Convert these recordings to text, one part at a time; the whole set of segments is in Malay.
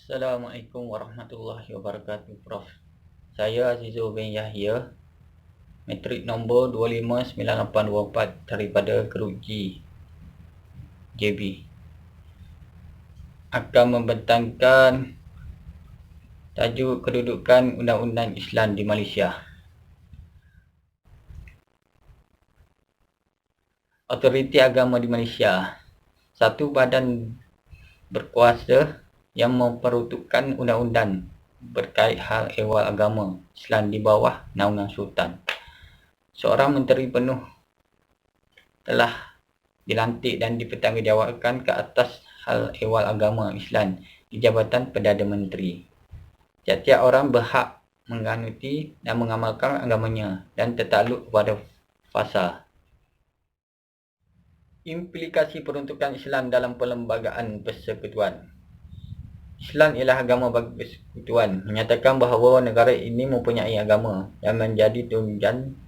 Assalamualaikum warahmatullahi wabarakatuh, Prof. Saya Azizul bin Yahya, metrik nombor 259824 daripada Keruji, JB. Akan membentangkan tajuk kedudukan Undang-Undang Islam di Malaysia. Otoriti Agama di Malaysia, satu badan berkuasa yang memperuntukkan undang-undang berkait hal ehwal agama Islam di bawah naungan Sultan. Seorang menteri penuh telah dilantik dan dipertanggungjawabkan ke atas hal ehwal agama Islam di Jabatan Perdana Menteri. Tiap-tiap orang berhak menganuti dan mengamalkan agamanya dan tertakluk kepada fasa. Implikasi peruntukan Islam dalam perlembagaan persekutuan. Islam ialah agama bagi persekutuan, menyatakan bahawa negara ini mempunyai agama yang menjadi tunjang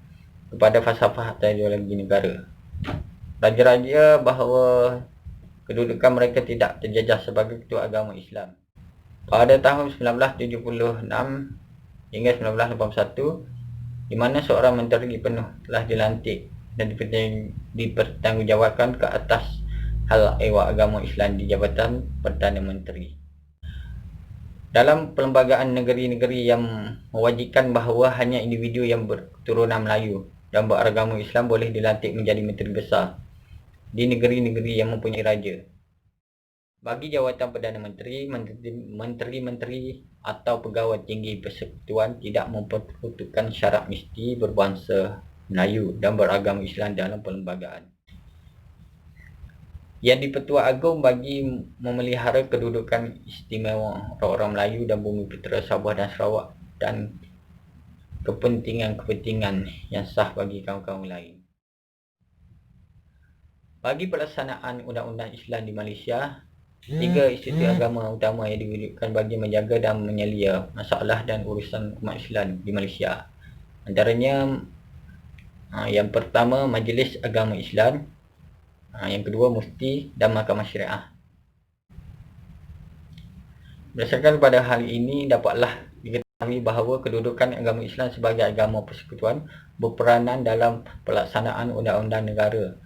kepada falsafah atau ideologi negara. Raja-raja bahawa kedudukan mereka tidak terjajah sebagai ketua agama Islam. Pada tahun 1976 hingga 1981, di mana seorang menteri penuh telah dilantik dan dipertanggungjawabkan ke atas hal ehwal agama Islam di Jabatan Perdana Menteri. Dalam perlembagaan negeri-negeri yang mewajibkan bahawa hanya individu yang berketurunan Melayu dan beragama Islam boleh dilantik menjadi menteri besar di negeri-negeri yang mempunyai raja. Bagi jawatan Perdana Menteri, menteri-menteri atau pegawai tinggi persekutuan tidak memperuntukkan syarat mesti berbangsa Melayu dan beragama Islam dalam perlembagaan. Yang di-Pertua Agong bagi memelihara kedudukan istimewa orang-orang Melayu dan Bumi Putera Sabah dan Sarawak dan kepentingan-kepentingan yang sah bagi kaum-kaum lain. Bagi pelaksanaan Undang-Undang Islam di Malaysia, 3 institusi agama utama yang diwujudkan bagi menjaga dan menyelia masalah dan urusan umat Islam di Malaysia. Antaranya, yang pertama, Majlis Agama Islam. Yang kedua, Mufti dan Mahkamah Syariah. Berdasarkan pada hal ini, dapatlah diketahui bahawa kedudukan agama Islam sebagai agama persekutuan berperanan dalam pelaksanaan undang-undang negara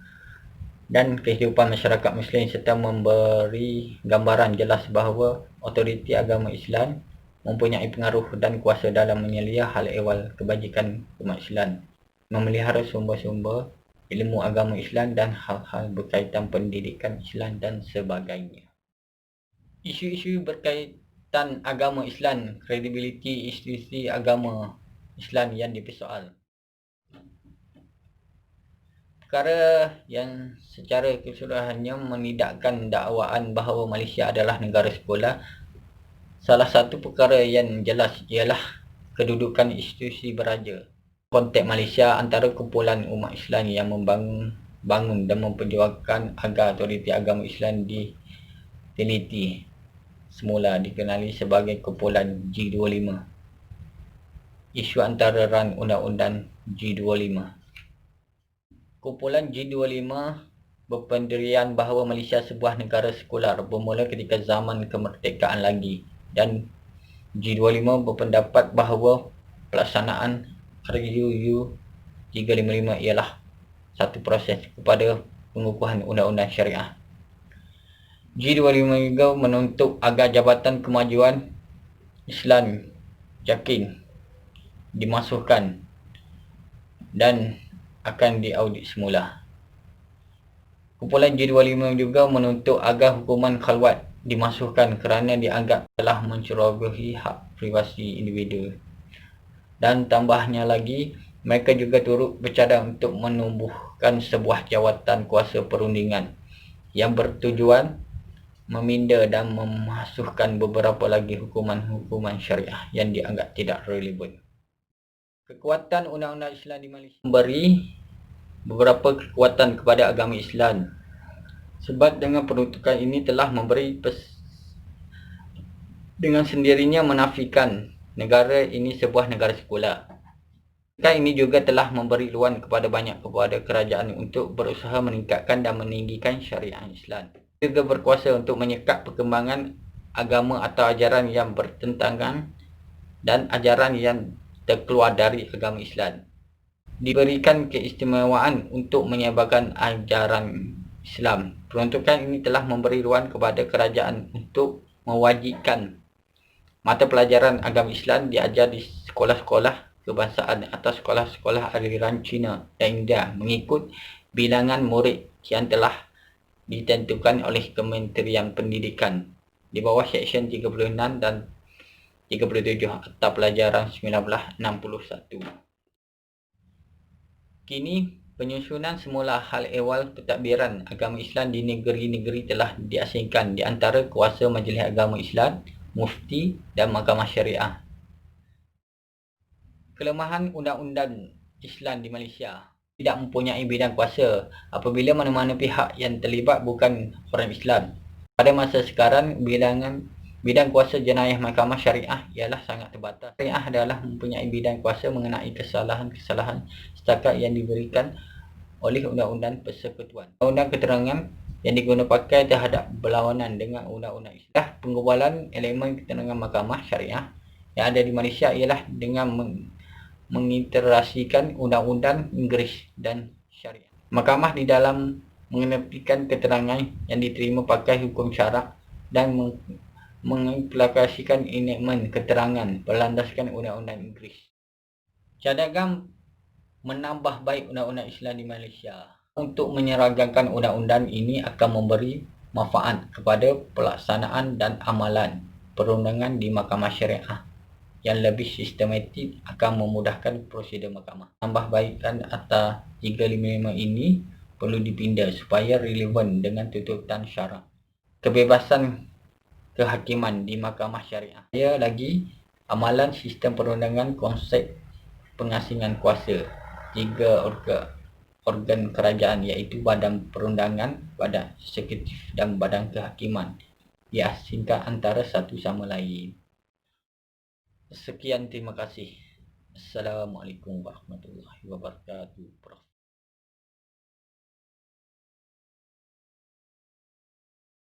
dan kehidupan masyarakat Muslim serta memberi gambaran jelas bahawa otoriti agama Islam mempunyai pengaruh dan kuasa dalam menyelia hal ehwal kebajikan umat Islam, memelihara sumber-sumber ilmu agama Islam dan hal-hal berkaitan pendidikan Islam dan sebagainya. Isu-isu berkaitan agama Islam, kredibiliti institusi agama Islam yang dipersoal. Perkara yang secara keseluruhannya menidakkan dakwaan bahawa Malaysia adalah negara sekular. Salah satu perkara yang jelas ialah kedudukan institusi beraja. Konteks Malaysia antara kumpulan umat Islam yang membangun dan memperjuangkan agar otoriti agama Islam diteliti semula dikenali sebagai kumpulan G25. Isu antara ran undang-undang G25. Kumpulan G25 berpendirian bahawa Malaysia sebuah negara sekular bermula ketika zaman kemerdekaan lagi, dan G25 berpendapat bahawa pelaksanaan RUU 355 ialah satu proses kepada pengukuhan undang-undang syariah. G25 juga menuntut agar Jabatan Kemajuan Islam yakin dimasukkan dan akan diaudit semula. Kumpulan G25 juga menuntut agar hukuman khalwat dimasukkan kerana dianggap telah mencerobohi hak privasi individu. Dan tambahnya lagi, mereka juga turut bercadang untuk menumbuhkan sebuah jawatan kuasa perundingan yang bertujuan meminda dan memasukkan beberapa lagi hukuman-hukuman syariah yang dianggap tidak relevan. Kekuatan Undang-Undang Islam di Malaysia memberi beberapa kekuatan kepada agama Islam, sebab dengan peruntukan ini telah memberi dengan sendirinya menafikan negara ini sebuah negara sekular. Ini juga telah memberi ruang kepada kerajaan untuk berusaha meningkatkan dan meninggikan syariat Islam. Juga berkuasa untuk menyekat perkembangan agama atau ajaran yang bertentangan dan ajaran yang terkeluar dari agama Islam. Diberikan keistimewaan untuk menyebarkan ajaran Islam. Peruntukan ini telah memberi ruang kepada kerajaan untuk mewajibkan mata pelajaran agama Islam diajar di sekolah-sekolah kebangsaan atau sekolah-sekolah aliran Cina dan India mengikut bilangan murid yang telah ditentukan oleh Kementerian Pendidikan di bawah Seksyen 36 dan 37 Akta Pelajaran 1961. Kini, penyusunan semula hal ehwal pentadbiran agama Islam di negeri-negeri telah diasingkan di antara kuasa Majlis Agama Islam, Mufti dan Mahkamah Syariah. Kelemahan undang-undang Islam di Malaysia tidak mempunyai bidang kuasa apabila mana-mana pihak yang terlibat bukan orang Islam. Pada masa sekarang, bidang kuasa jenayah Mahkamah Syariah ialah sangat terbatas. Syariah adalah mempunyai bidang kuasa mengenai kesalahan-kesalahan setakat yang diberikan oleh Undang-Undang Persekutuan. Undang-Undang Keterangan yang digunakan pakai terhadap berlawanan dengan Undang-Undang Islam. Penggubalan elemen keterangan Mahkamah Syariah yang ada di Malaysia ialah dengan mengintegrasikan undang-undang Inggeris dan Syariah. Mahkamah di dalam mengenepikan keterangan yang diterima pakai hukum syarak dan mengimplementasikan enakmen keterangan berlandaskan undang-undang Inggeris. Cadangan menambah baik undang-undang Islam di Malaysia. Untuk menyeragamkan undang-undang ini akan memberi manfaat kepada pelaksanaan dan amalan perundangan di Mahkamah Syariah yang lebih sistematik akan memudahkan prosedur mahkamah. Tambahbaikan Akta 355 ini perlu dipindah supaya relevan dengan tuntutan syarak. Kebebasan kehakiman di Mahkamah Syariah. Saya lagi amalan sistem perundangan konsep pengasingan kuasa. 3 organ kerajaan iaitu Badan Perundangan, Badan Eksekutif dan Badan Kehakiman diasingkan antara satu sama lain. Sekian, terima kasih. Assalamualaikum warahmatullahi wabarakatuh.